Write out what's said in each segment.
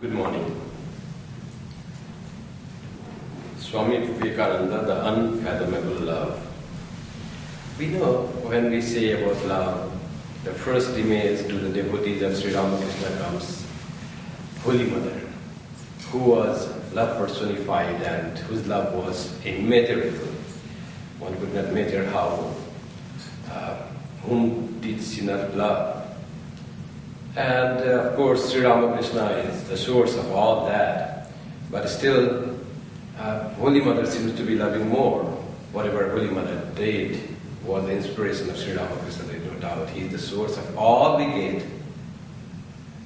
Good morning. Swami Kripamayananda, the unfathomable love. We know when we say about love, the first image to the devotees of Sri Ramakrishna comes Holy Mother, who was love personified and whose love was immeasurable. One could not measure how, whom did she not love. And of course, Sri Ramakrishna is the source of all that. But still, Holy Mother seems to be loving more. Whatever Holy Mother did was the inspiration of Sri Ramakrishna, there is no doubt. He is the source of all we get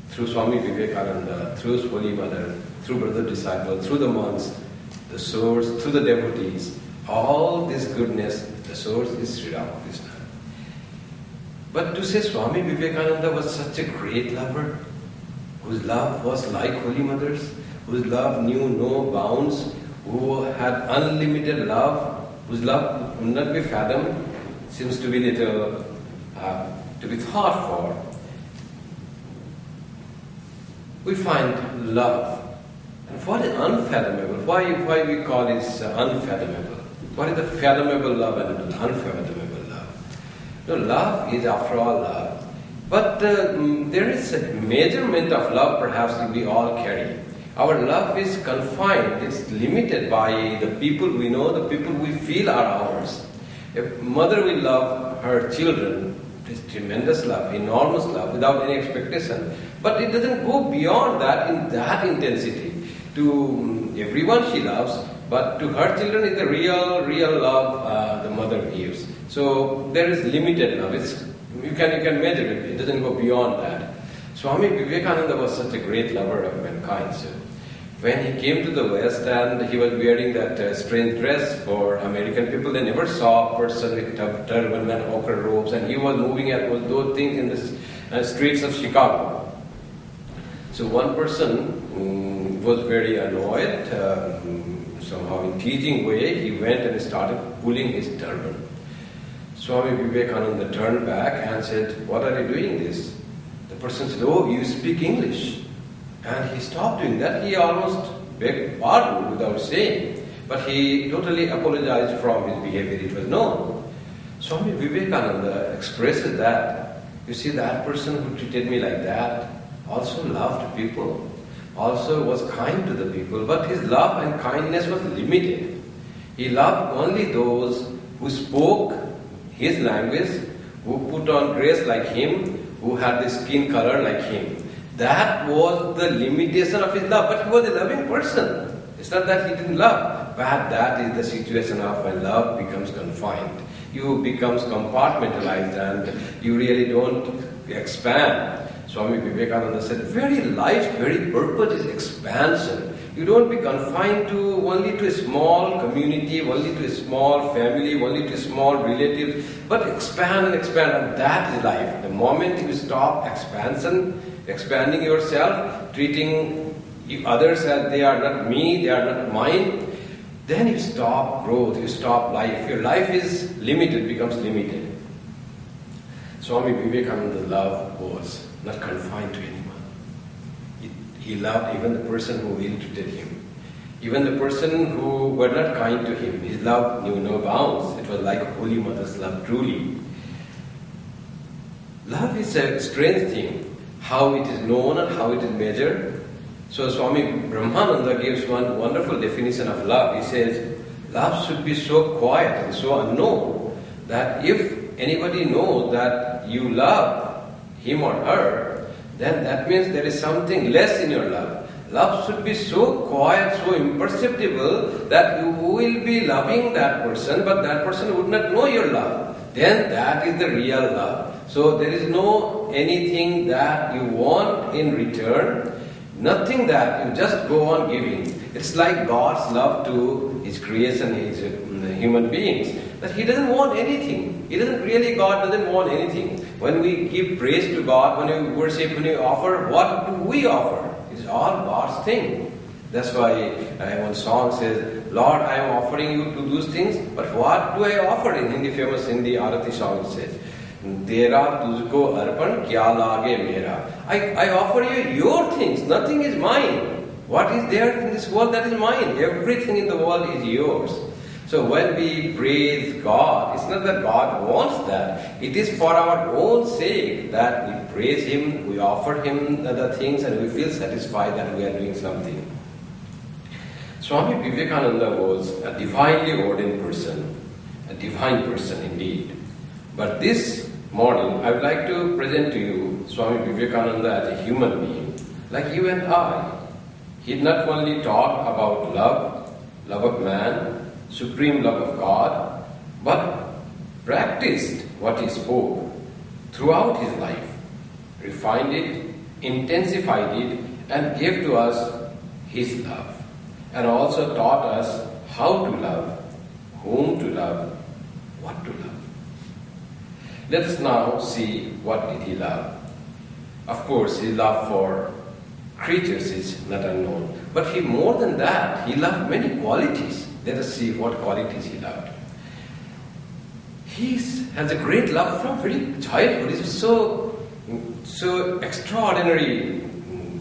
through Swami Vivekananda, through Holy Mother, through brother disciples, through the monks, the source, through the devotees. All this goodness, the source is Sri Ramakrishna. But to say Swami Vivekananda was such a great lover, whose love was like Holy Mother's, whose love knew no bounds, who had unlimited love, whose love could not be fathomed, seems to be little to be thought for. We find love. And what is unfathomable? Why we call it unfathomable? What is the fathomable love and unfathomable love? No, love is after all love. But there is a measurement of love perhaps we all carry. Our love is confined, it's limited by the people we know, the people we feel are ours. A mother will love her children, it's tremendous love, enormous love, without any expectation. But it doesn't go beyond that in that intensity. To everyone she loves, but to her children is the real love the mother gives. So there is limited love. You can measure it. It doesn't go beyond that. Swami Vivekananda was such a great lover of mankind. So when he came to the West and he was wearing that strange dress for American people, they never saw a person with turban and ochre robes, and he was moving at those things in the streets of Chicago. So one person was very annoyed, somehow in teasing way, he went and started pulling his turban. Swami Vivekananda turned back and said, "What are you doing this?" The person said, "Oh, you speak English." And he stopped doing that. He almost begged pardon without saying. But he totally apologized from his behavior. It was known. Swami Vivekananda expresses that. You see, that person who treated me like that also loved people, also was kind to the people, but his love and kindness was limited. He loved only those who spoke his language, who put on dress like him, who had the skin color like him. That was the limitation of his love, but he was a loving person. It's not that he didn't love, but that is the situation of when love becomes confined. You becomes compartmentalized and you really don't expand. Swami Vivekananda said, very life, very purpose is expansion. You don't be confined only to a small community, only to a small family, only to small relatives, but expand and expand, and that is life. The moment you stop expanding yourself, treating others as they are not me, they are not mine, then you stop growth, you stop life. Your life is limited, becomes limited. Swami Vivekananda's love was not confined to anyone. He loved even the person who ill-treated him. Even the person who were not kind to him. His love knew no bounds. It was like Holy Mother's love, truly. Love is a strange thing. How it is known and how it is measured. So Swami Brahmananda gives one wonderful definition of love. He says, love should be so quiet and so unknown that if anybody knows that you love him or her, then that means there is something less in your love. Love should be so quiet, so imperceptible that you will be loving that person, but that person would not know your love. Then that is the real love. So there is no anything that you want in return, nothing that you just go on giving. It's like God's love to His creation, His human beings, that He doesn't want anything. God doesn't want anything. When we give praise to God, when we worship, when we offer, what do we offer? It's all God's thing. That's why one song says, Lord, I am offering you to those things, but what do I offer? In Hindi, famous Hindi Arati song says, Tera tujko arpan kya lage mera. I offer you your things, nothing is mine. What is there in this world that is mine? Everything in the world is yours. So when we praise God, it's not that God wants that. It is for our own sake that we praise Him, we offer Him the things, and we feel satisfied that we are doing something. Swami Vivekananda was a divinely ordained person, a divine person indeed. But this morning, I would like to present to you Swami Vivekananda as a human being, like you and I. He not only taught about love of man, supreme love of God, but practiced what he spoke throughout his life, refined it, intensified it, and gave to us his love, and also taught us how to love, whom to love, what to love. Let us now see what did he love. Of course, his love for creatures is not unknown, but he more than that, he loved many qualities. Let us see what qualities he loved. He has a great love from very childhood. He's so extraordinary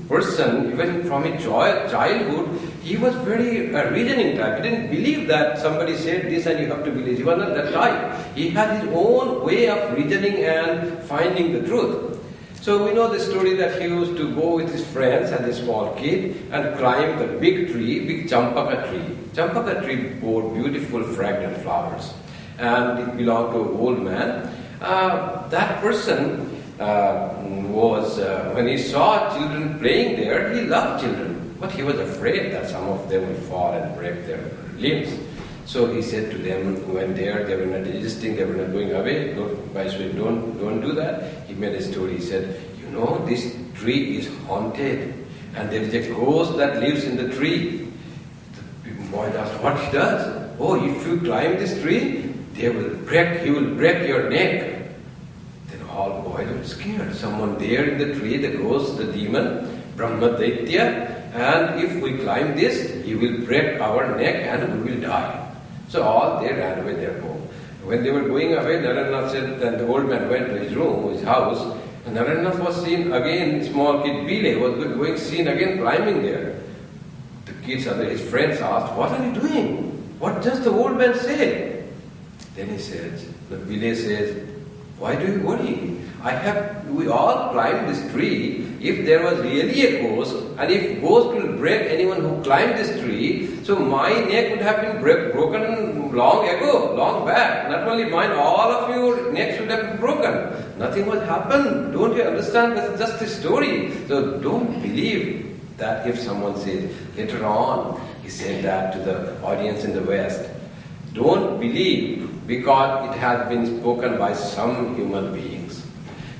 person. Even from his childhood, he was very reasoning type. He didn't believe that somebody said this and you have to believe. He was not that type. He had his own way of reasoning and finding the truth. So we know the story that he used to go with his friends as a small kid and climb the big champaka tree. Champaka tree bore beautiful fragrant flowers, and it belonged to an old man. That person was, when he saw children playing there, he loved children, but he was afraid that some of them would fall and break their limbs. So he said to them, when they were not resisting, they were not going away, don't do that. He made a story. He said, you know, this tree is haunted, and there is a ghost that lives in the tree. The boy asked what he does. Oh, if you climb this tree, he will break your neck. Then all boys were scared. Someone there in the tree, the ghost, the demon, Brahma Daitya, and if we climb this, he will break our neck and we will die. So all they ran away their home. When they were going away, Narayanath said, then the old man went to his room, his house, and Narayanath was seen again, small kid Bile was seen again climbing there. The kids, his friends asked, what are you doing? What does the old man say? Then he says, the Bile says, why do you worry? We all climbed this tree. If there was really a ghost, and if ghost will break anyone who climbed this tree, so my neck would have been broken long ago, long back. Not only mine, all of your necks would have been broken. Nothing will happen. Don't you understand? That's just a story. So don't believe that if someone says, later on, he said that to the audience in the West. Don't believe because it has been spoken by some human beings.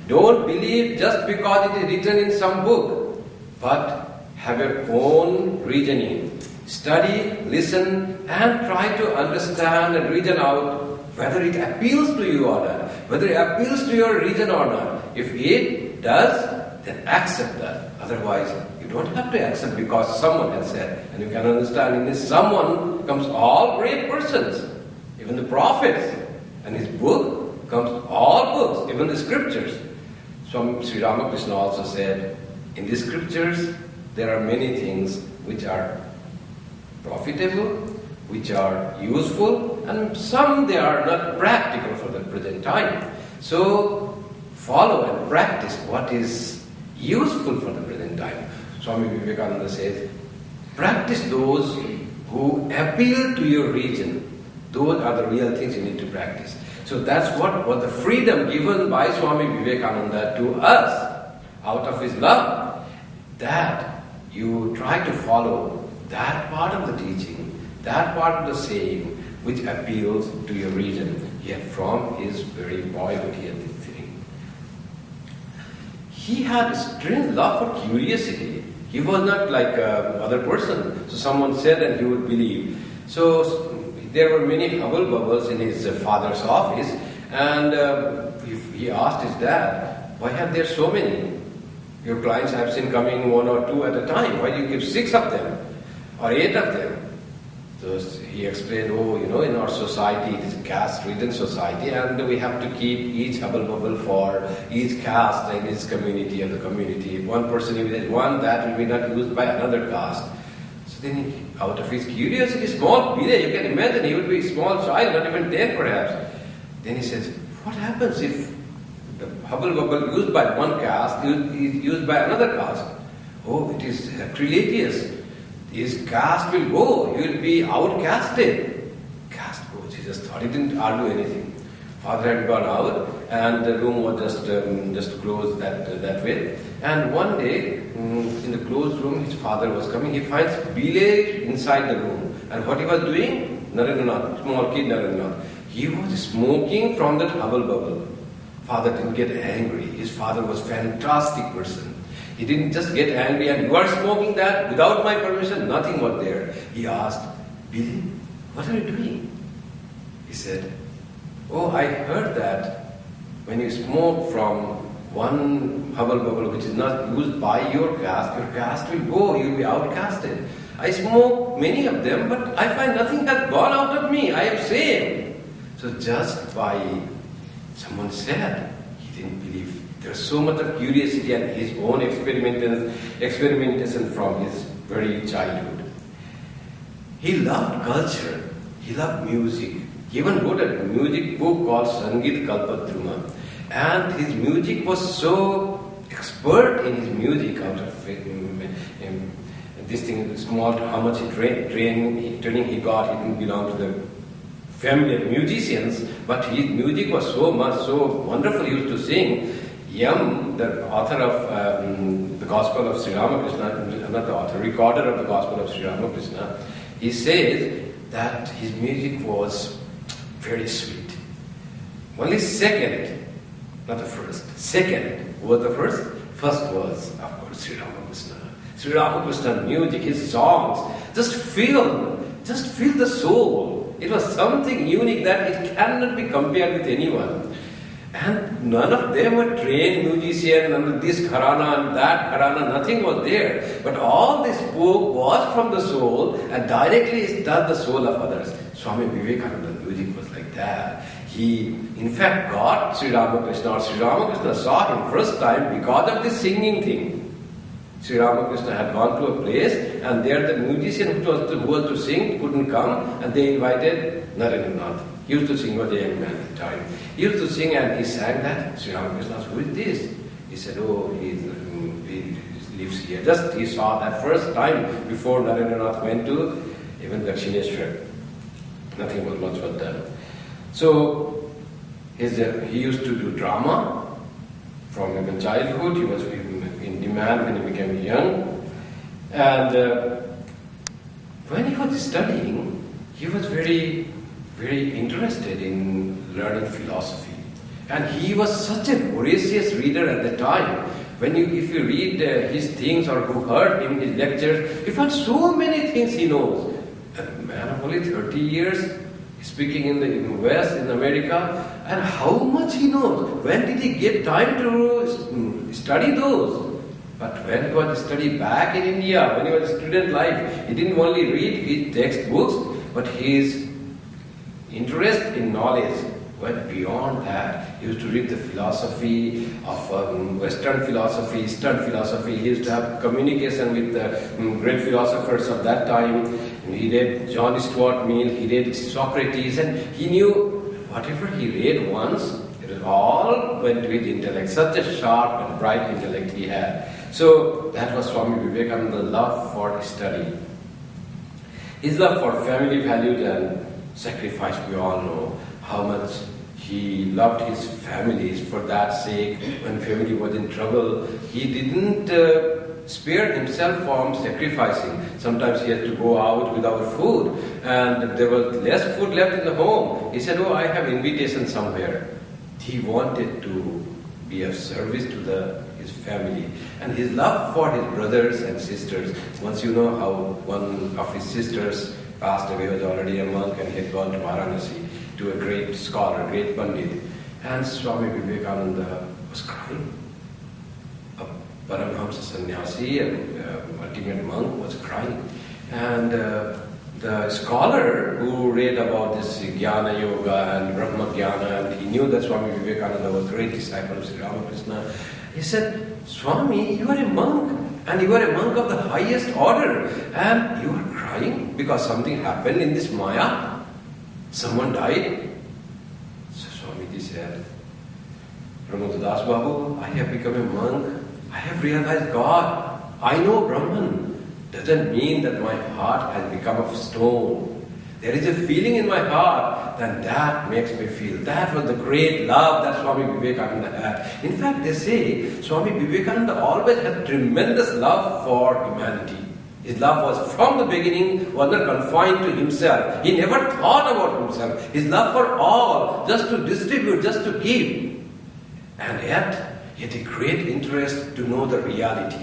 Don't believe just because it is written in some book, but have your own reasoning. Study, listen, and try to understand and reason out whether it appeals to you or not, whether it appeals to your reason or not. If it does, then accept that. Otherwise, you don't have to accept because someone has said. And you can understand in this someone comes all great persons, even the prophets. And his book comes all books, even the scriptures. So Sri Ramakrishna also said, in the scriptures there are many things which are profitable, which are useful, and some they are not practical for the present time. So follow and practice what is useful for the present time. Swami Vivekananda says, practice those who appeal to your reason. Those are the real things you need to practice. So that's what was the freedom given by Swami Vivekananda to us out of his love. That you try to follow that part of the teaching, that part of the saying which appeals to your reason. Yet from his very boyhood he had this thing. He had a strange love for curiosity. He was not like other person. So someone said and he would believe. So there were many hubble bubbles in his father's office, and he asked his dad, why are there so many? Your clients have seen coming 1 or 2 at a time. Why do you keep 6 of them or 8 of them? So he explained, in our society, it is a caste-ridden society, and we have to keep each hubble-bubble for each caste in its community of the community. If one person uses one, that will be not used by another caste. So then, out of his curiosity, small village, you can imagine, he would be a small child, not even 10 perhaps. Then he says, what happens if the hubble-bubble used by one caste is used by another caste? Oh, it is sacrilegious. His caste will go, he will be outcasted. Caste goes, he just thought, he didn't argue anything. Father had gone out and the room was just closed that way. And one day, in the closed room, his father was coming. He finds village inside the room. And what he was doing? Narendranath, small kid Narendranath. He was smoking from that hubble-bubble. Father didn't get angry. His father was a fantastic person. He didn't just get angry and you are smoking that without my permission. Nothing was there. He asked, Billy, what are you doing? He said, oh, I heard that when you smoke from one hubble-bubble which is not used by your caste will go, you will be outcasted. I smoke many of them, but I find nothing has gone out of me. I am same. So just by someone said, he didn't believe. There's so much of curiosity and his own experimentation from his very childhood. He loved culture. He loved music. He even wrote a music book called Sangeet Kalpadruma. And his music was so expert in his music out of this thing, small, how much training he got. He didn't belong to the family of musicians, but his music was so wonderful. He used to sing. Yam, the author of the Gospel of Sri Ramakrishna, not the author, recorder of the Gospel of Sri Ramakrishna, he says that his music was very sweet. Only second, not the first, second was the first. First was, of course, Sri Ramakrishna. Sri Ramakrishna's music, his songs, just fill the soul. It was something unique that it cannot be compared with anyone. And none of them were trained musicians, none of this gharana and that gharana, nothing was there. But all they spoke was from the soul and directly touched the soul of others. Swami Vivekananda's music was like that. He, in fact, got Sri Ramakrishna, or Sri Ramakrishna saw him first time because of this singing thing. Sri Ramakrishna had gone to a place and there the musician who was to sing couldn't come and they invited Narendranath. He used to sing, was a young man at the time. He used to sing and he sang that. Sri Ramakrishna asked, who is this? He said, oh, he lives here. Just he saw that first time before Narendranath went to even Dakshineshwar. Nothing was much was done. So he used to do drama from even childhood. He was in demand when he became young. And when he was studying, he was very interested in learning philosophy. And he was such a voracious reader at the time. If you read his things or who heard him, his lectures, you find so many things he knows. A man of only 30 years, speaking in the West, in America, and how much he knows. When did he get time to study those? But when he was studying back in India, when he was student life, he didn't only read his textbooks, but his interest in knowledge went beyond that. He used to read the philosophy of Western philosophy, Eastern philosophy. He used to have communication with the great philosophers of that time. He read John Stuart Mill, he read Socrates, and he knew whatever he read once, it all went to his intellect. Such a sharp and bright intellect he had. So that was Swami Vivekananda's love for study. His love for family values and sacrifice, we all know how much he loved his families. For that sake, when family was in trouble, he didn't spare himself from sacrificing. Sometimes he had to go out without food and there was less food left in the home. He said, oh, I have invitation somewhere. He wanted to be of service to his family. And his love for his brothers and sisters. Once you know how one of his sisters passed away, was already a monk, and he had gone to Varanasi to a great scholar, great Pandit. And Swami Vivekananda was crying. A Paramhamsa sannyasi, an ultimate monk, was crying. And the the scholar who read about this Jnana Yoga and Brahma Jnana, and he knew that Swami Vivekananda was a great disciple of Sri Ramakrishna, he said, Swami, you are a monk, and you are a monk of the highest order, and you are crying because something happened in this Maya. Someone died. So Swamiji said, Pramod Das Babu, I have become a monk. I have realized God. I know Brahman. Doesn't mean that my heart has become of stone. There is a feeling in my heart, and that makes me feel. That was the great love that Swami Vivekananda had. In fact, they say Swami Vivekananda always had tremendous love for humanity. His love was from the beginning, was not confined to himself. He never thought about himself. His love for all, just to distribute, just to give. And yet, he had a great interest to know the reality.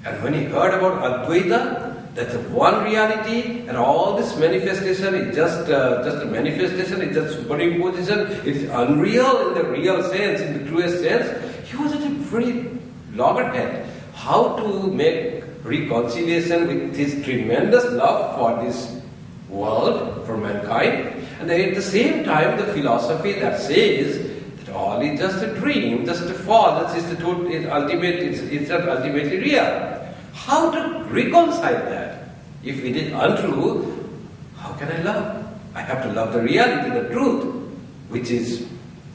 And when he heard about Advaita, that's the one reality, and all this manifestation is just a manifestation, it's just superimposition, it is unreal in the real sense, in the truest sense, he was at a very loggerhead. How to make reconciliation with his tremendous love for this world, for mankind, and at the same time the philosophy that says that all is just a dream, just a false, it's not ultimately real. How to reconcile that? If it is untrue, how can I love? I have to love the reality, the truth, which is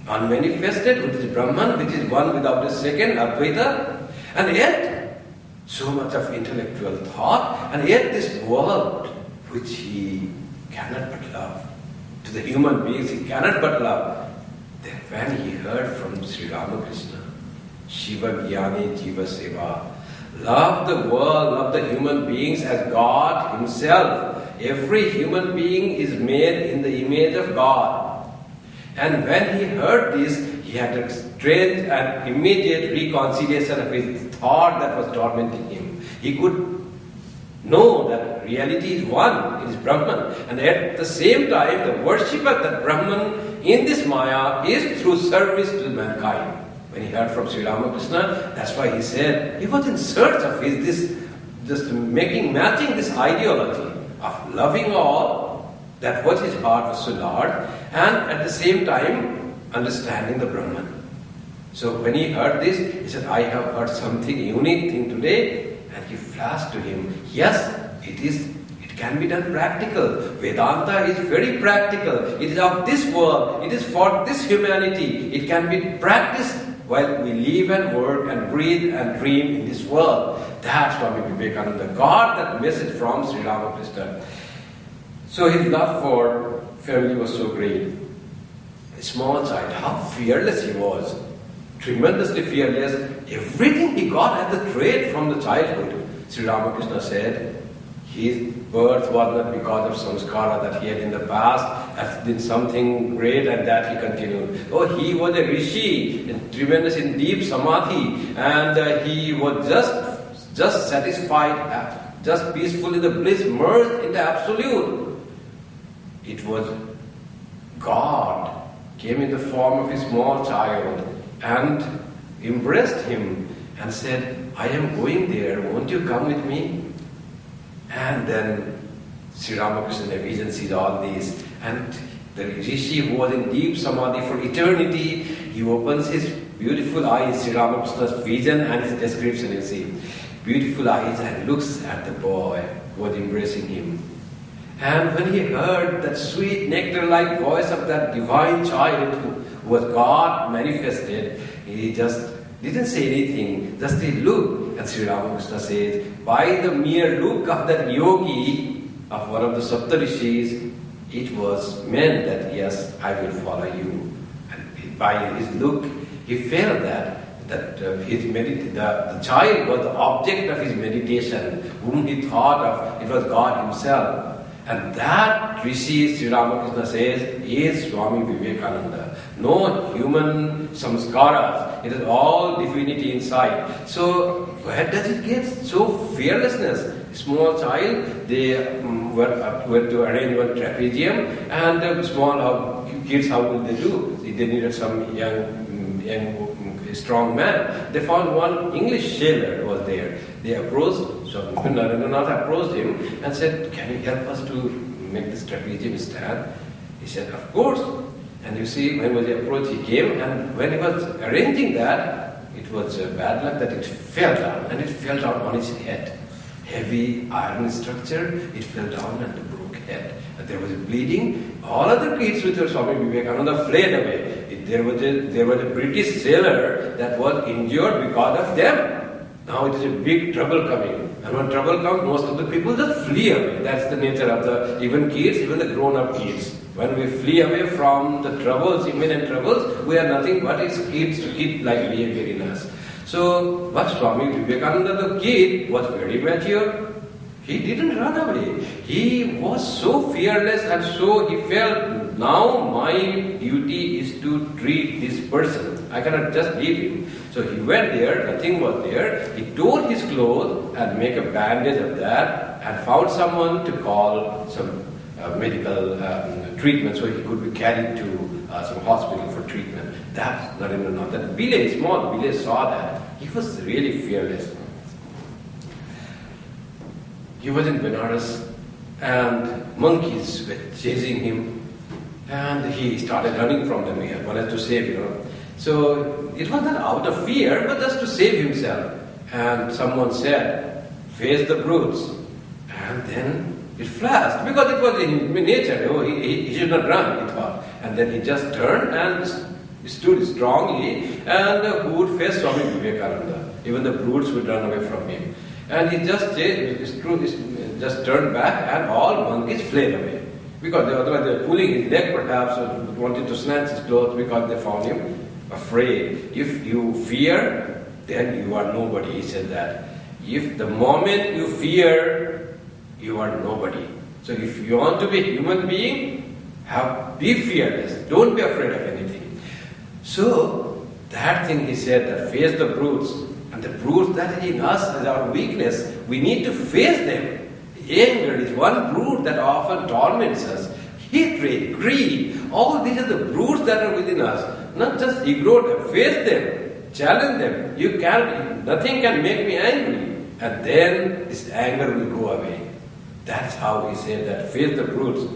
unmanifested, which is Brahman, which is one without a second, Advaita, and yet so much of intellectual thought, and yet this world which he cannot but love. To the human beings he cannot but love. Then when he heard from Sri Ramakrishna, Shiva Jnani Jiva Seva, love the world, love the human beings as God himself. Every human being is made in the image of God. And when he heard this, he had a strange and immediate reconciliation of his thought that was tormenting him. He could know that reality is one, it is Brahman. And at the same time, the worship of that Brahman in this Maya is through service to mankind. When he heard from Sri Ramakrishna, that's why he said, he was in search of matching this ideology of loving all, that was his heart was so large, and at the same time, understanding the Brahman. So when he heard this, he said, I have heard something unique thing today, and he flashed to him, yes, it can be done practical. Vedanta is very practical. It is of this world. It is for this humanity. It can be practiced while we live and work and breathe and dream in this world. That's Swami Vivekananda got that message from Sri Ramakrishna. So his love for family was so great. A small child, how fearless he was. Tremendously fearless. Everything he got as the trait from the childhood. Sri Ramakrishna said, his birth was not because of samskara that he had in the past, has been something great, and that he continued. Oh, he was a rishi, tremendous in deep samadhi, and he was just satisfied, just peaceful in the bliss, merged in the absolute. It was God came in the form of a small child and embraced him and said, I am going there, won't you come with me? And then Sri Ramakrishna vision sees all this, and the rishi who was in deep samadhi for eternity, he opens his beautiful eyes, Sri Ramakrishna's vision and his description, you see. Beautiful eyes, and looks at the boy who was embracing him. And when he heard that sweet nectar-like voice of that divine child who was God manifested, he just didn't say anything, just he looked. And Sri Ramakrishna says, by the mere look of that yogi, of one of the Saptarishis, it was meant that yes, I will follow you. And by his look, he felt that the child was the object of his meditation, whom he thought of, it was God himself. And that Rishi, Sri Ramakrishna says, is Swami Vivekananda. No human samskaras. It is all divinity inside. So where does it get so fearlessness? Small child, they were to arrange one trapezium, and small kids, how will they do? They needed some young strong man. They found one English sailor was there. They approached, so Narendranath approached him and said, can you help us to make the stratagem stand? He said, of course. And you see, when was the approach, he came, and when he was arranging that, it was bad luck that it fell down, and it fell down on his head. Heavy iron structure, it fell down and broke head. And there was a bleeding. All other kids with Swami Vivekananda fled away. There was a British sailor that was injured because of them. Now it is a big trouble coming. And when trouble comes, most of the people just flee away. That's the nature of the even kids, even the grown-up kids. When we flee away from the troubles, imminent troubles, we are nothing but his kids to keep like behavior in us. So, but Swami Vivekananda, the kid, was very mature. He didn't run away. He was so fearless, and so he felt, now my duty is to treat this person. I cannot just leave him. So he went there, nothing was there. He tore his clothes and made a bandage of that and found someone to call some medical treatment, so he could be carried to some hospital for treatment. That's Narendranath. That village, small village, saw that. He was really fearless. He was in Benares, and monkeys were chasing him, and he started running from them. He wanted to save, So it was not out of fear, but just to save himself. And someone said, face the brutes. And then it flashed, because it was in nature. Oh, he should not run, he thought. And then he just turned and stood strongly, and who would face Swami Vivekananda? Even the brutes would run away from him. And he just turned back, and all monkeys fled away. Because otherwise they were pulling his leg perhaps, or wanted to snatch his clothes, because they found him afraid. If you fear, then you are nobody, he said that. If the moment you fear, you are nobody. So if you want to be a human being, be fearless. Don't be afraid of anything. So that thing he said, that face the brutes, and the brutes that is in us is our weakness. We need to face them. Anger is one brute that often torments us. Hatred, greed, all these are the brutes that are within us. Not just ignore them, face them, challenge them. Nothing can make me angry. And then this anger will go away. That's how he said that, face the brutes.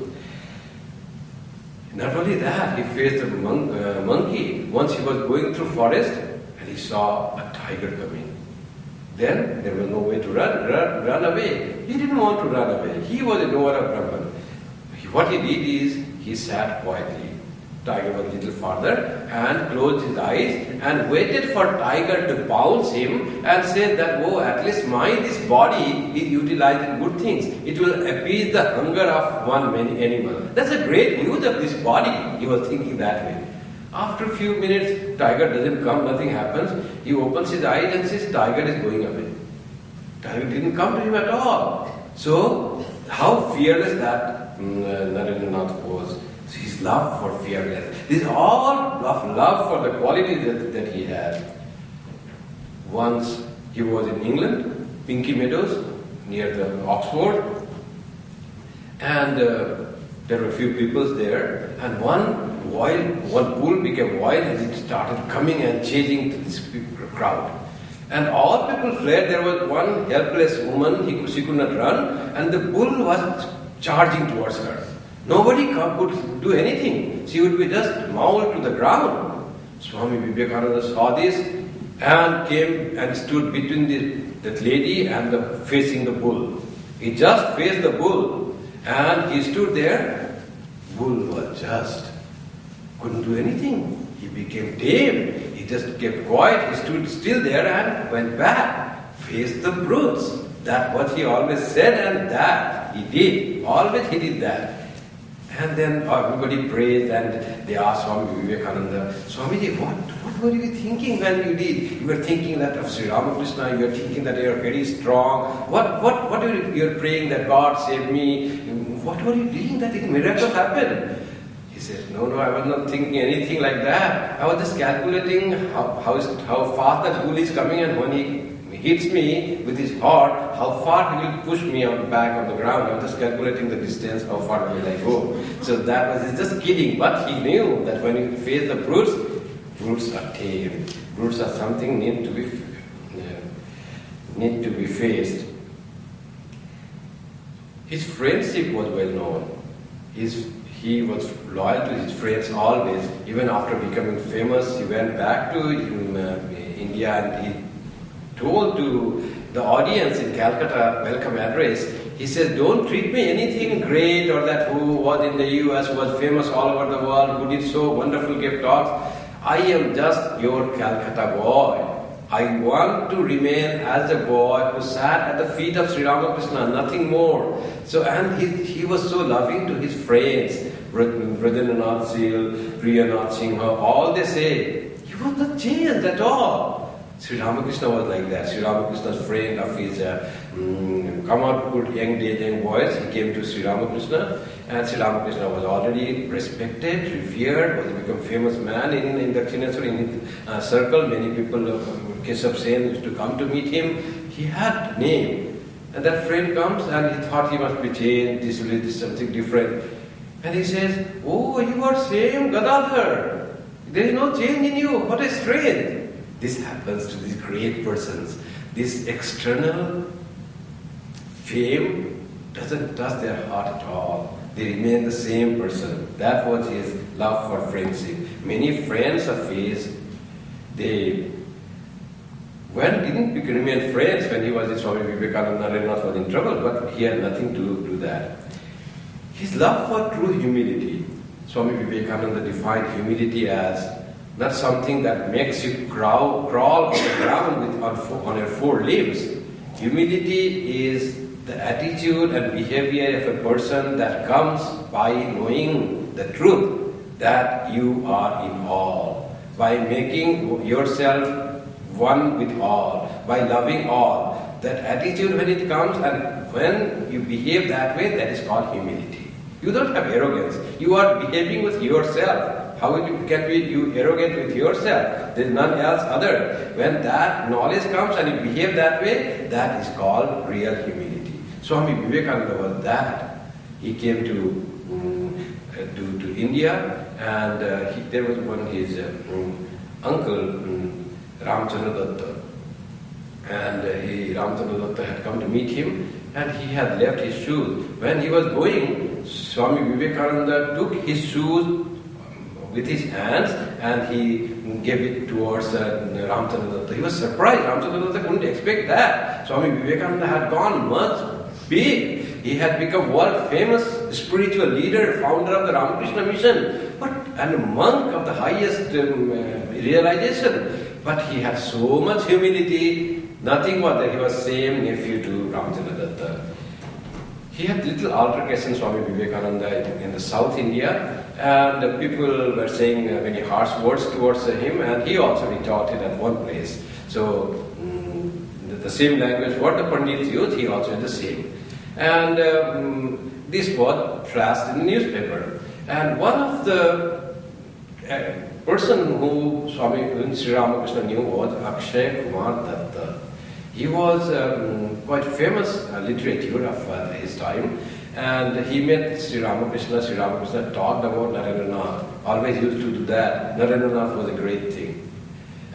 Not only that, he faced the monkey. Once he was going through forest and he saw a tiger coming. Then there was no way to run away. He didn't want to run away. He was a knower of Brahman. What he did is, he sat quietly. Tiger was a little farther and closed his eyes and waited for tiger to pounce him and said that, oh, at least this body is utilized in good things. It will appease the hunger of one animal. That's a great use of this body. He was thinking that way. After a few minutes, tiger doesn't come, nothing happens. He opens his eyes and says, tiger is going away. Tiger didn't come to him at all. So, how fearless that Narendranath was. His love for fearless. This is all of love for the qualities that he had. Once he was in England, Pinky Meadows, near the Oxford, and there were a few people there, and one bull became wild and it started coming and chasing this crowd. And all people fled. There was one helpless woman, she could not run, and the bull was charging towards her. Nobody could do anything. She would be just mauled to the ground. Swami Vivekananda saw this and came and stood between that lady and facing the bull. He just faced the bull and he stood there. Bull was couldn't do anything. He became tame. He just kept quiet. He stood still there and went back. Faced the brutes. That's what he always said, and that he did. Always he did that. And then everybody praised and they asked Swami Vivekananda, Swamiji, what were you thinking when you did? You were thinking that of Sri Ramakrishna, you were thinking that you are very strong. What you are praying that God save me? What were you doing that a miracle happened? He said, no, I was not thinking anything like that. I was just calculating how fast that bull is coming, and when he hits me with his heart, how far he will push me back on the ground. I was just calculating the distance, how far will I go. So that was just kidding, but he knew that when you face the brutes are tame. Brutes are something need to be faced. His friendship was well known. he was loyal to his friends always. Even after becoming famous, he went back to India and he told to the audience in Calcutta welcome address, he says, don't treat me anything great or that who was in the US, was famous all over the world, who did so wonderful gave talks. I am just your Calcutta boy. I want to remain as a boy who sat at the feet of Sri Ramakrishna, nothing more. So, and he was so loving to his friends, Radhendranath Sil, Priyanath Singha, all they say, he was not changed at all. Sri Ramakrishna was like that. Sri Ramakrishna's friend of his come out good young boys, he came to Sri Ramakrishna, and Sri Ramakrishna was already respected, revered, was become famous man in Dakshineshwar, in his circle. Many people, Keshav Sen used to come to meet him. He had name. And that friend comes and he thought he must be changed, this is something different. And he says, oh, you are same Gadadhar. There is no change in you. What a strength. This happens to these great persons. This external fame doesn't touch their heart at all. They remain the same person. That was his love for friendship. Many friends of his, they didn't remain friends when he was in Swami Vivekananda. Narendra was in trouble, but he had nothing to do that. His love for true humility. Swami Vivekananda defined humility as not something that makes you crawl on the ground on your four limbs. Humility is the attitude and behavior of a person that comes by knowing the truth that you are in all, by making yourself one with all, by loving all. That attitude when it comes and when you behave that way, that is called humility. You don't have arrogance. You are behaving with yourself. How can you arrogant with yourself? There is none else other. When that knowledge comes and you behave that way, that is called real humility. Swami Vivekananda was that. He came to India, and there was one his uncle Ramchandra Datta, and Ramchandra Datta had come to meet him, and he had left his shoes. When he was going, Swami Vivekananda took his shoes with his hands and he gave it towards Ramchandra Datta. He was surprised. Ramchandra Datta couldn't expect that. Swami Vivekananda had gone much big. He had become world famous spiritual leader, founder of the Ramakrishna mission, and a monk of the highest realization. But he had so much humility. Nothing was there. He was same nephew to Ramchandra Datta. He had little altercations, Swami Vivekananda, in the South India, and people were saying very harsh words towards him, and he also retorted at one place. So, the same language, what the Pandits used, he also did the same. And this was thrashed in the newspaper. And one of the person who Swami Sri Ramakrishna knew was Akshay Kumar Datta. He was quite famous literature of his time, and he met Sri Ramakrishna. Sri Ramakrishna talked about Narendranath, always used to do that. Narendranath was a great thing.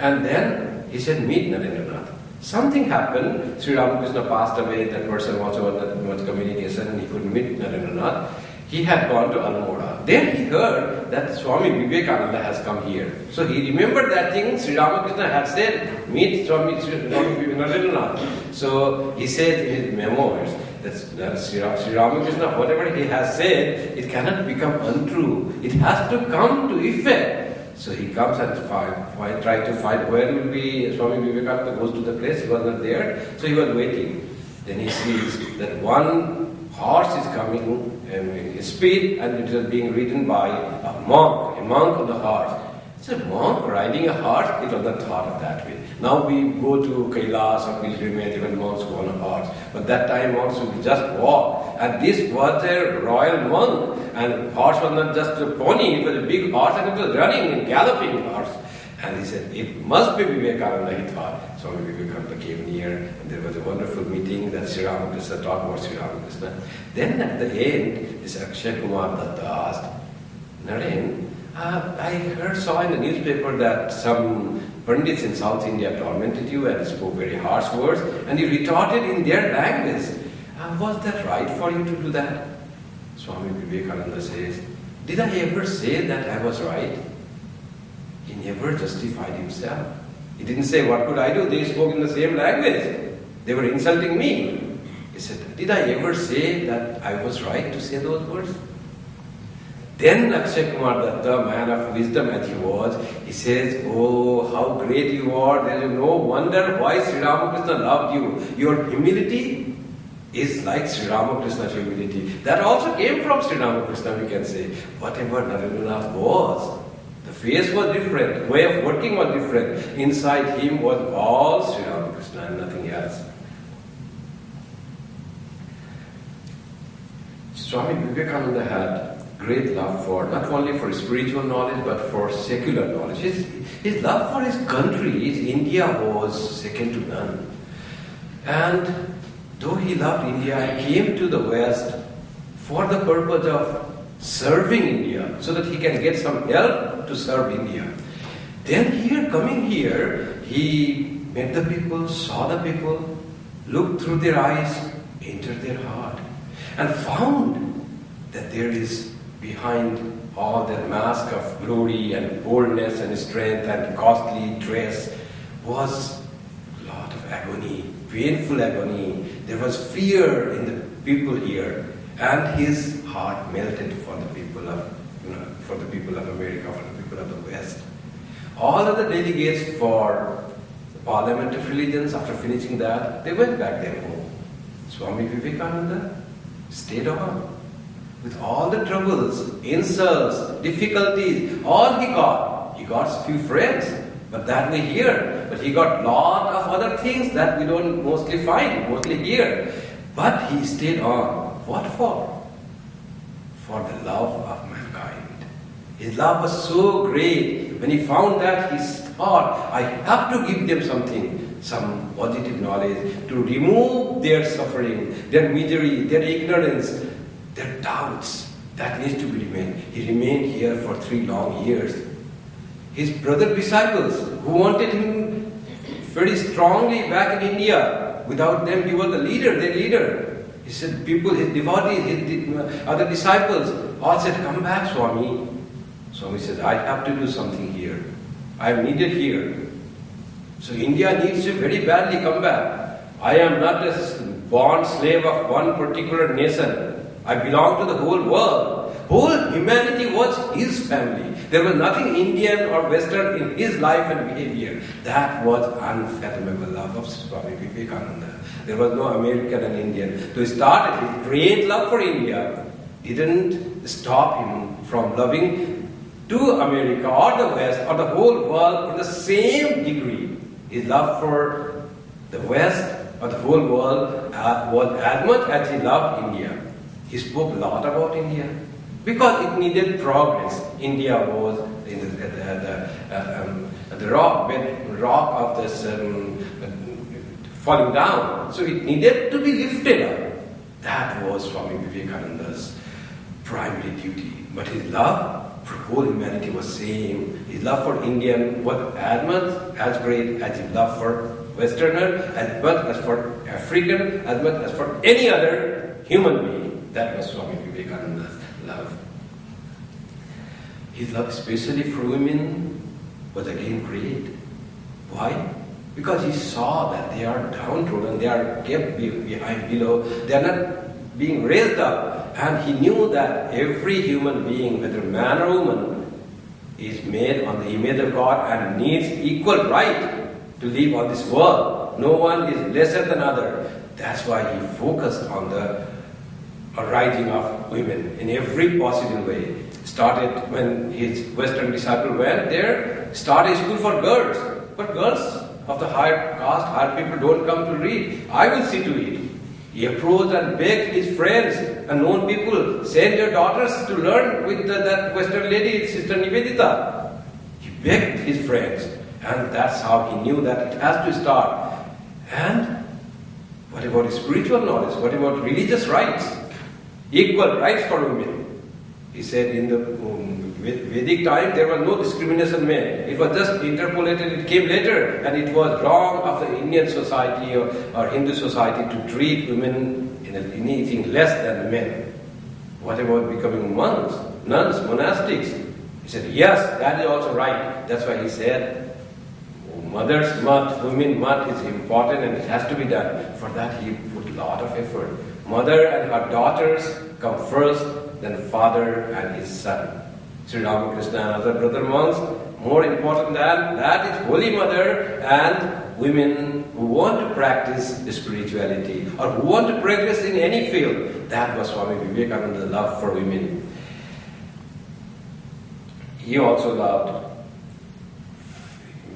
And then he said, meet Narendranath. Something happened, Sri Ramakrishna passed away, that person also had not much communication, and he couldn't meet Narendranath. He had gone to Almora. Then he heard that Swami Vivekananda has come here. So he remembered that thing Sri Ramakrishna had said, meet Swami Vivekananda. So he said in his memoirs that Sri Ramakrishna, whatever he has said, it cannot become untrue. It has to come to effect. So he comes and try to find where will be Swami Vivekananda, goes to the place, he was not there. So he was waiting. Then he sees that one horse is coming in speed, and it is being ridden by a monk on the horse. It's a monk riding a horse, it was not thought of that way. Now we go to Kailas or pilgrimage, even monks go on a horse. But that time monks would just walk. And this was a royal monk, and horse was not just a pony, it was a big horse, and it was running and galloping horse. And he said, it must be Vivekananda, he thought. Swami Vivekananda came near, and there was a wonderful meeting that Sri Ramakrishna talked about Sri Ramakrishna. Then at the end, this Akshay Kumar Datta asked, Naren, I saw in the newspaper that some Pandits in South India tormented you and spoke very harsh words, and you retorted in their language. Was that right for you to do that? Swami Vivekananda says, did I ever say that I was right? He never justified himself. He didn't say, what could I do? They spoke in the same language. They were insulting me. He said, did I ever say that I was right to say those words? Then Akshay Kumar Datta, man of wisdom as he was, he says, oh, how great you are. There is no wonder why Sri Ramakrishna loved you. Your humility is like Sri Ramakrishna's humility. That also came from Sri Ramakrishna, we can say. Whatever Narendranath was, the face was different, way of working was different. Inside him was all Sri Ramakrishna and nothing else. Swami Vivekananda had great love for, not only for spiritual knowledge, but for secular knowledge. His love for his country, his India, was second to none. And though he loved India and came to the West for the purpose of serving India, so that he can get some help to serve India, then coming here, he met the people, saw the people, looked through their eyes, entered their heart, and found that there is behind all that mask of glory and boldness and strength and costly dress was a lot of agony, painful agony. There was fear in the people here, and his heart melted for the people of, America, for the people of the West. All of the delegates for the Parliament of Religions, after finishing that, they went back their home. Swami Vivekananda stayed on. With all the troubles, insults, difficulties, all he got a few friends, but that we hear. But he got lot of other things that we don't mostly find, mostly hear. But he stayed on. What for? For the love of mankind. His love was so great. When he found that, he thought, I have to give them something, some positive knowledge, to remove their suffering, their misery, their ignorance, their doubts. That needs to be remained. He remained here for 3 long years. His brother disciples, who wanted him very strongly back in India, without them he was the leader, their leader. He said, people, his devotees, his other disciples, all said, come back, Swami. Swami said, I have to do something here. I am needed here. So India needs to very badly come back. I am not a born slave of one particular nation. I belong to the whole world. Whole humanity was his family. There was nothing Indian or Western in his life and behavior. That was unfathomable love of Swami Vivekananda. There was no American and Indian. To start his great love for India didn't stop him from loving to America or the West or the whole world in the same degree. His love for the West or the whole world was as much as he loved India. He spoke a lot about India because it needed progress. India was in the rock of this falling down. So it needed to be lifted up. That was Swami Vivekananda's primary duty. But his love for whole humanity was same. His love for Indian was as much, as great as his love for Westerner, as much as for African, as much as for any other human being. That was Swami Vivekananda's love. His love, especially for women, was again great. Why? Because he saw that they are downtrodden, they are kept behind below, they are not being raised up. And he knew that every human being, whether man or woman, is made on the image of God and needs equal right to live on this world. No one is lesser than other. That's why he focused on the rising of women in every possible way. Started when his Western disciple went there, started a school for girls. But girls of the higher caste, higher people don't come to read. I will see to it. He approached and begged his friends and known people, send your daughters to learn with that Western lady, Sister Nivedita. He begged his friends, and that's how he knew that it has to start. And what about spiritual knowledge? What about religious rights? Equal rights for women. He said in the Vedic time there was no discrimination made. It was just interpolated, it came later, and it was wrong of the Indian society or Hindu society to treat women in anything less than men. What about becoming monks, nuns, monastics? He said, yes, that is also right. That's why he said, mother's mat, women mat is important and it has to be done. For that he put a lot of effort. Mother and her daughters come first, then father and his son. Sri Ramakrishna and other brother monks, more important than that is Holy Mother and women who want to practice spirituality or who want to progress in any field. That was Swami Vivekananda's love for women. He also loved,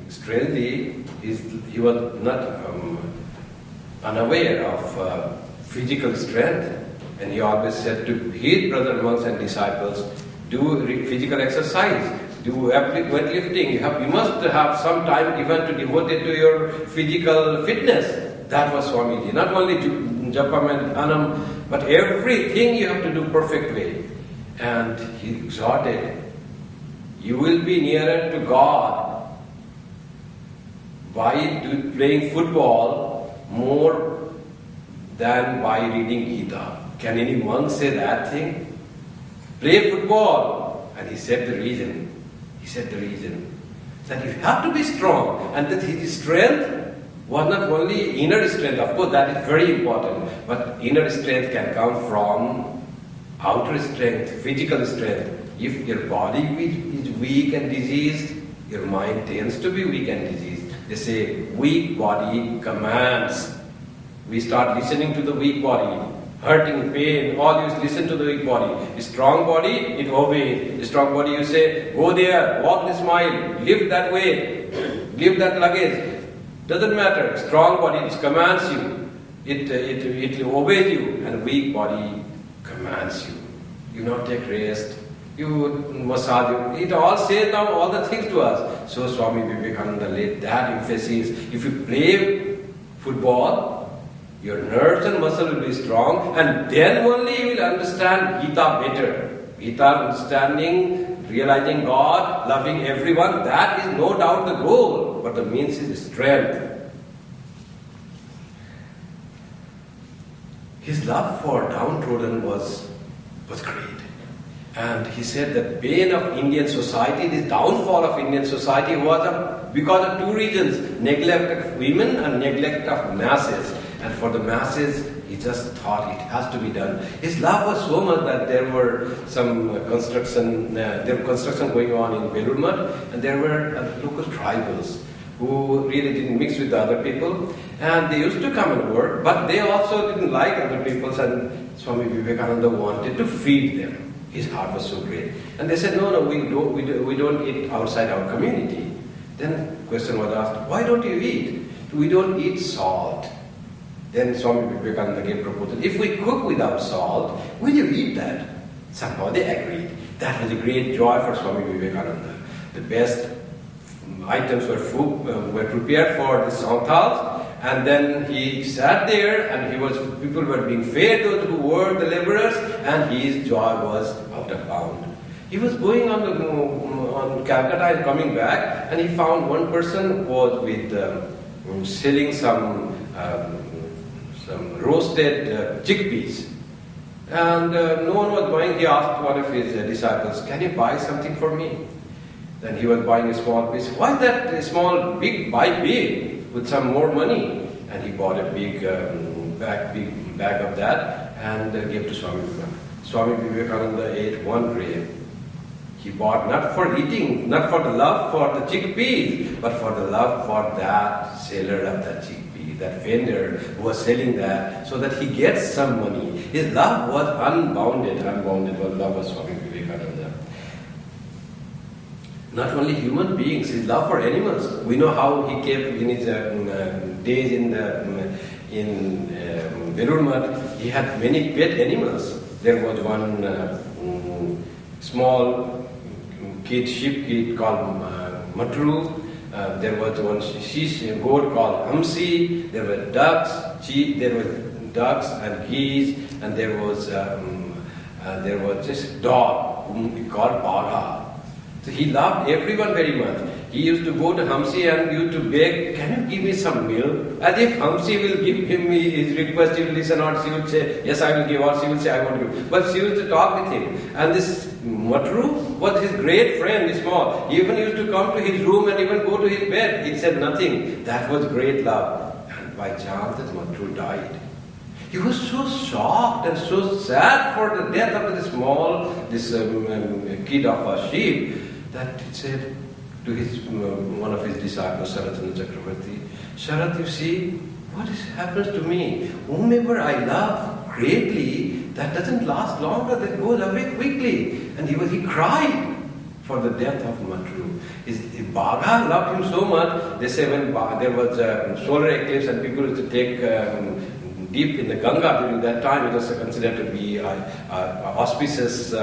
strangely, he was not unaware of physical strength, and he always said to his brother monks and disciples, do physical exercise, do weightlifting. You must have some time given to devote it to your physical fitness. That was Swamiji. Not only japam and dhanam, but everything you have to do perfect way. And he exhorted, you will be nearer to God by playing football more than by reading Gita. Can any monk say that thing? Play football. And he said the reason. That you have to be strong. And that his strength was not only inner strength, of course that is very important, but inner strength can come from outer strength, physical strength. If your body is weak and diseased, your mind tends to be weak and diseased. They say, weak body commands. We start listening to the weak body. Hurting, pain, all you listen to the weak body. A strong body, it obeys. A strong body, you say, go there, walk this mile, live that way, live that luggage. Doesn't matter. Strong body, it commands you. It obeys you. And weak body commands you. You not take rest. You massage. It all says now all the things to us. So Swami Vivekananda laid that emphasis. If you play football, your nerves and muscle will be strong, and then only you will understand Gita better. Gita understanding, realizing God, loving everyone, that is no doubt the goal, but the means is strength. His love for downtrodden was great. And he said that pain of Indian society, the downfall of Indian society was because of two reasons, neglect of women and neglect of masses. And for the masses, he just thought it has to be done. His love was so much that there were some construction going on in Belur, and there were local tribals who really didn't mix with the other people, and they used to come and work, but they also didn't like other people, and Swami Vivekananda wanted to feed them. His heart was so great, and they said, no, we don't eat outside our community. Then question was asked, why don't you eat? We don't eat salt. Then Swami Vivekananda gave proposal. If we cook without salt, will you eat that? Somehow they agreed. That was a great joy for Swami Vivekananda. The best items were prepared for the Santals, and then he sat there, and people were being fed, those who were the laborers, and his joy was out of bound. He was going on Calcutta and coming back, and he found one person who was with selling some roasted chickpeas. And no one was buying. He asked one of his disciples, can you buy something for me? Then he was buying a small piece. Why that small, big, buy big with some more money? And he bought a big bag of that and gave to Swami Vivekananda. Swami Vivekananda ate one grape. He bought not for eating, not for the love for the chickpeas, but for the love for that seller of that chickpea, that vendor who was selling that, so that he gets some money. His love was unbounded was love of Swami Vivekananda. Not only human beings, his love for animals. We know how he kept in his days in Belur, he had many pet animals. There was one small sheep kid called Matru. There was one goat called Hamsi. There were ducks, and geese, and there was this dog whom we called Bagha. So he loved everyone very much. He used to go to Hamsi and used to beg, can you give me some milk? As if Hamsi will give him his request, he will listen, or she will say, yes, I will give, or she will say, I won't give. But she used to talk with him. And this Matru was his great friend, small. He even used to come to his room and even go to his bed. He said nothing. That was great love. And by chance, that Matru died. He was so shocked and so sad for the death of this small, kid of a sheep, that he said to his one of his disciples, Sharatana Chakravarti, Sharat, you see, what happens to me? Whomever I love greatly, that doesn't last longer, that goes away quickly. And he cried for the death of Matru. His Bhaga loved him so much, they say when there was a solar eclipse and people used to take deep in the Ganga during that time, it was considered to be auspicious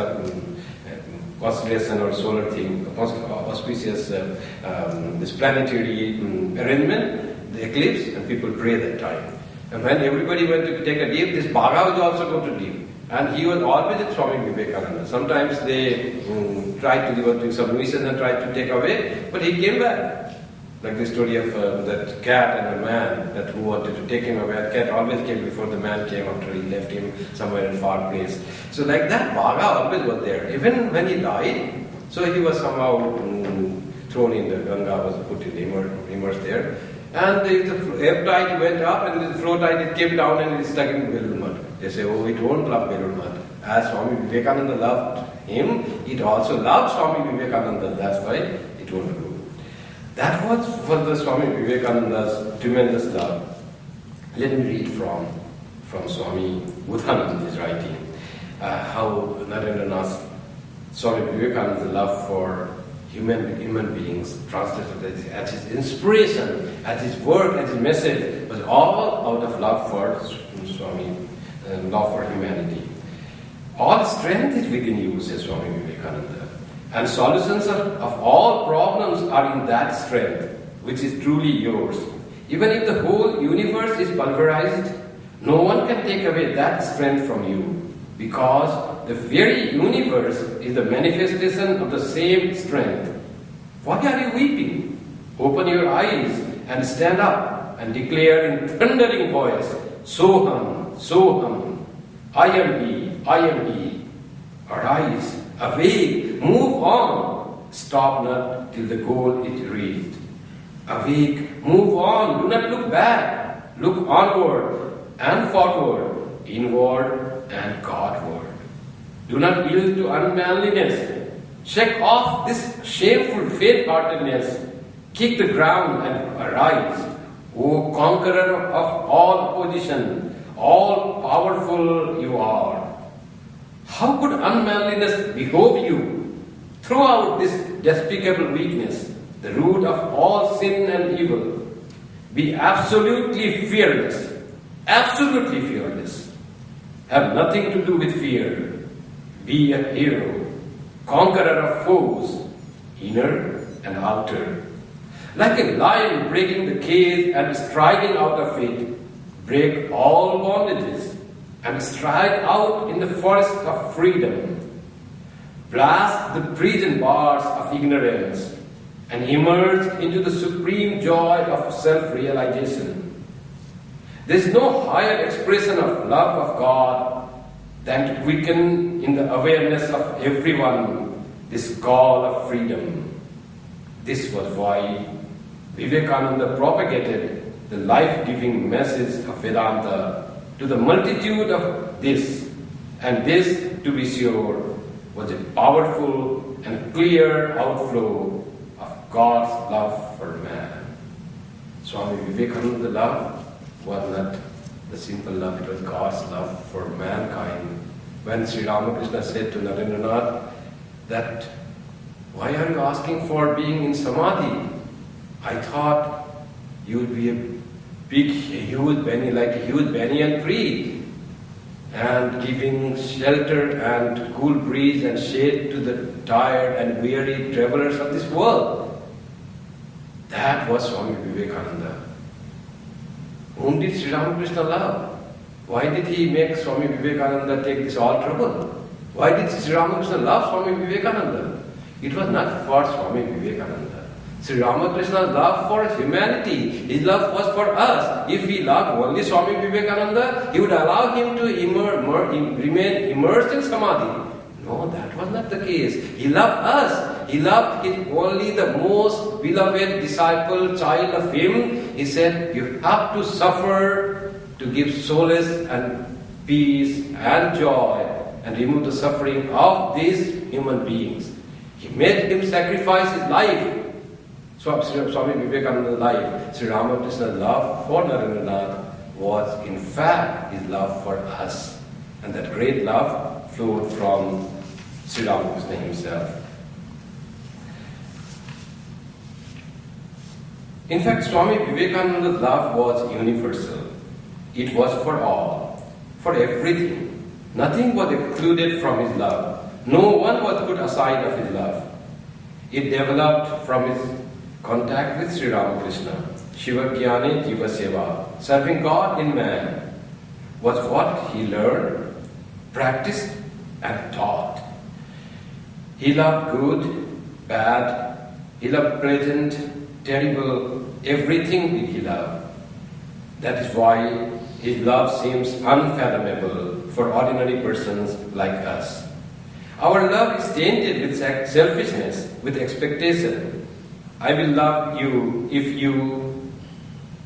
constellation or solar thing, auspicious this planetary arrangement, the eclipse, and people pray that time. And when everybody went to take a dip, this Bhaga would also go to dip. And he was always at Swami Vivekananda. Sometimes they tried to, they were doing some nuisance and tried to take away, but he came back. Like the story of that cat and a man that who wanted to take him away. The cat always came before the man came after he left him somewhere in a far place. So like that, Bhaga always was there. Even when he died, so he was somehow thrown in the Ganga, was put in immersed there. And the ebb tide went up and the flow tide it came down and it stuck in Belur Math. They say, oh, it won't love Belur Math. As Swami Vivekananda loved him, it also loved Swami Vivekananda. That's why it won't go. That was for the Swami Vivekananda's tremendous love. Let me read from Swami Buddhananda's writing, how Narendranath, Swami Vivekananda's love for human beings, translated as his inspiration, as his work, as his message, was all out of love for Swami, love for humanity. All strength is within you, says Swami Vivekananda. And solutions of all problems are in that strength, which is truly yours. Even if the whole universe is pulverized, no one can take away that strength from you, because the very universe is the manifestation of the same strength. Why are you weeping? Open your eyes and stand up and declare in thundering voice, Soham, Soham, I am He, I am He. Arise, awake, move on. Stop not till the goal is reached. Awake, move on, do not look back. Look onward and forward, inward and Godward. Do not yield to unmanliness. Shake off this shameful faint-heartedness. Kick the ground and arise. O conqueror of all opposition, all powerful you are. How could unmanliness behove you? Throw out this despicable weakness, the root of all sin and evil. Be absolutely fearless. Absolutely fearless. Have nothing to do with fear. Be a hero, conqueror of foes, inner and outer. Like a lion breaking the cage and striding out of it, break all bondages and stride out in the forest of freedom. Blast the prison bars of ignorance and emerge into the supreme joy of self-realization. There is no higher expression of love of God than to quicken in the awareness of everyone this call of freedom. This was why Vivekananda propagated the life-giving message of Vedanta to the multitude of this, and this, to be sure, was a powerful and clear outflow of God's love for man. Swami Vivekananda's love was not the simple love, it was God's love for mankind. When Sri Ramakrishna said to Narendranath that, why are you asking for being in Samadhi? I thought you would be a big, huge banyan tree and giving shelter and cool breeze and shade to the tired and weary travelers of this world. That was Swami Vivekananda. Whom did Sri Ramakrishna love? Why did he make Swami Vivekananda take this all trouble? Why did Sri Ramakrishna love Swami Vivekananda? It was not for Swami Vivekananda. Sri Ramakrishna's love for humanity, his love was for us. If he loved only Swami Vivekananda, he would allow him to remain immersed in samadhi. No, that was not the case. He loved us. He loved only the most beloved disciple, child of him. He said, you have to suffer to give solace and peace and joy and remove the suffering of these human beings. He made him sacrifice his life. Swami Vivekananda's life, Sri Ramakrishna's love for Narendranath was in fact his love for us. And that great love flowed from Sri Ramakrishna himself. In fact, Swami Vivekananda's love was universal. It was for all, for everything. Nothing was excluded from his love. No one was put aside of his love. It developed from his contact with Sri Ramakrishna. Shiva Jnane Jiva Seva, serving God in man, was what he learned, practiced and taught. He loved good, bad, he loved pleasant, terrible, everything did he love. That is why his love seems unfathomable for ordinary persons like us. Our love is tainted with selfishness, with expectation. I will love you if you,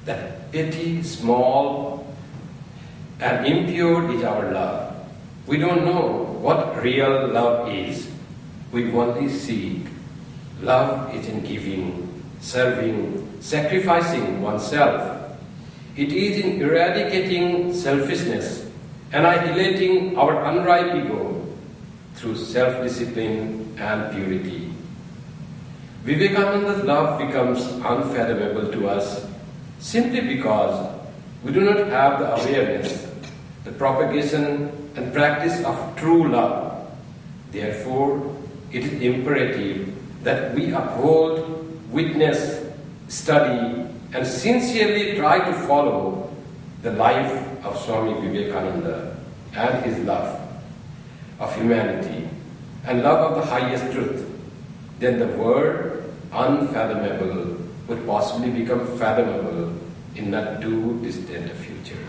that petty, small and impure is our love. We don't know what real love is. We only seek. Love is in giving, serving, sacrificing oneself. It is in eradicating selfishness, annihilating our unripe ego through self-discipline and purity. Vivekananda's love becomes unfathomable to us simply because we do not have the awareness, the propagation and practice of true love. Therefore, it is imperative that we uphold, witness, study and sincerely try to follow the life of Swami Vivekananda and his love of humanity and love of the highest truth. Then the word unfathomable would possibly become fathomable in not too distant a future.